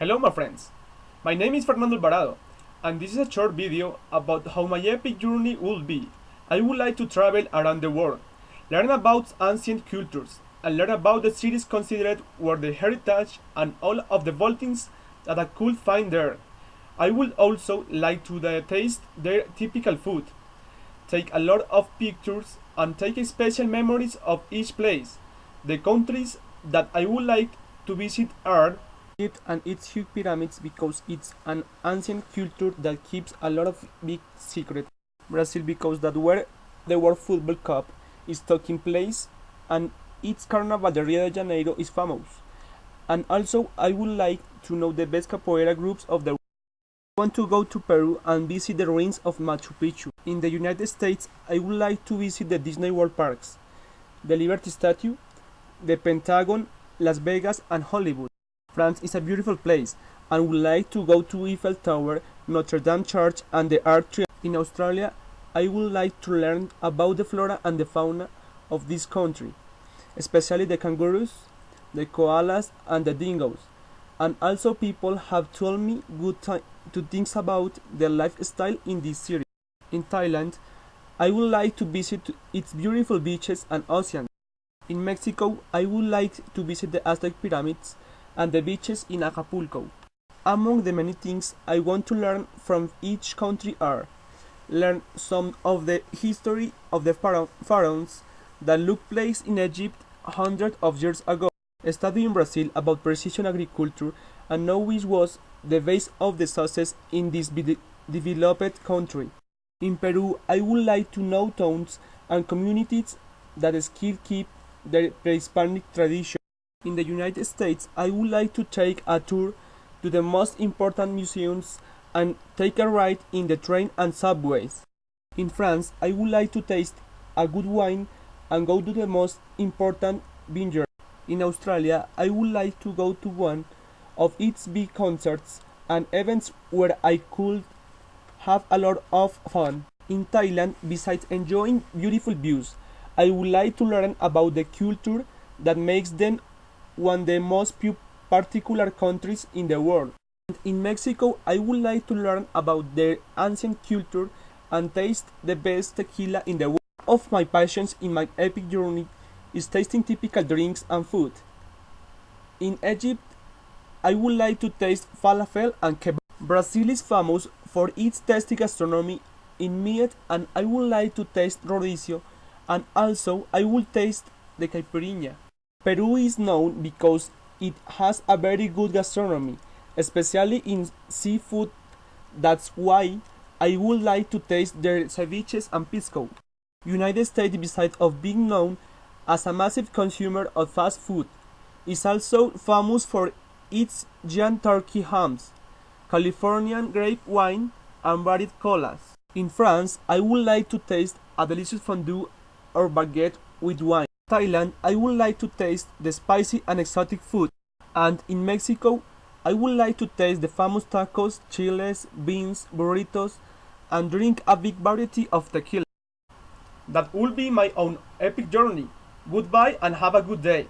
Hello my friends, my name is Fernando Alvarado and this is a short video about how my epic journey will be. I would like to travel around the world, learn about ancient cultures, and learn about the cities considered world heritage and all of the things that I could find there. I would also like to taste their typical food, take a lot of pictures, and take special memories of each place. The countries that I would like to visit are Egypt and its huge pyramids because it's an ancient culture that keeps a lot of big secrets. Brazil because that's where the World Football Cup is taking place and its Carnaval de Rio de Janeiro is famous. And also I would like to know the best capoeira groups of the world. I want to go to Peru and visit the ruins of Machu Picchu. In the United States, I would like to visit the Disney World parks, the Liberty Statue, the Pentagon, Las Vegas, and Hollywood. France is a beautiful place and would like to go to Eiffel Tower, Notre Dame Church, and the Arc Tree. In Australia, I would like to learn about the flora and the fauna of this country, especially the kangaroos, the koalas, and the dingoes. And also people have told me good things about the lifestyle in this city. In Thailand, I would like to visit its beautiful beaches and oceans. In Mexico, I would like to visit the Aztec pyramids and the beaches in Acapulco. Among the many things I want to learn from each country are learn some of the history of the pharaohs that took place in Egypt hundreds of years ago, study in Brazil about precision agriculture and know which was the base of the success in this developed country. In Peru, I would like to know towns and communities that still keep their pre-Hispanic tradition. In the United States, I would like to take a tour to the most important museums and take a ride in the train and subways. In France, I would like to taste a good wine and go to the most important vineyards. In Australia, I would like to go to one of its big concerts and events where I could have a lot of fun. In Thailand, besides enjoying beautiful views, I would like to learn about the culture that makes them one of the most particular countries in the world. And in Mexico, I would like to learn about their ancient culture and taste the best tequila in the world. One of my passions in my epic journey is tasting typical drinks and food. In Egypt, I would like to taste falafel and kebab. Brazil is famous for its tasty gastronomy in meat and I would like to taste rodizio and also I will taste the caipirinha. Peru is known because it has a very good gastronomy, especially in seafood. That's why I would like to taste their ceviches and pisco. United States, besides of being known as a massive consumer of fast food, is also famous for its giant turkey hams, Californian grape wine, and varied colas. In France, I would like to taste a delicious fondue or baguette with wine. In Thailand, I would like to taste the spicy and exotic food. And in Mexico, I would like to taste the famous tacos, chiles, beans, burritos, and drink a big variety of tequila. That will be my own epic journey. Goodbye and have a good day.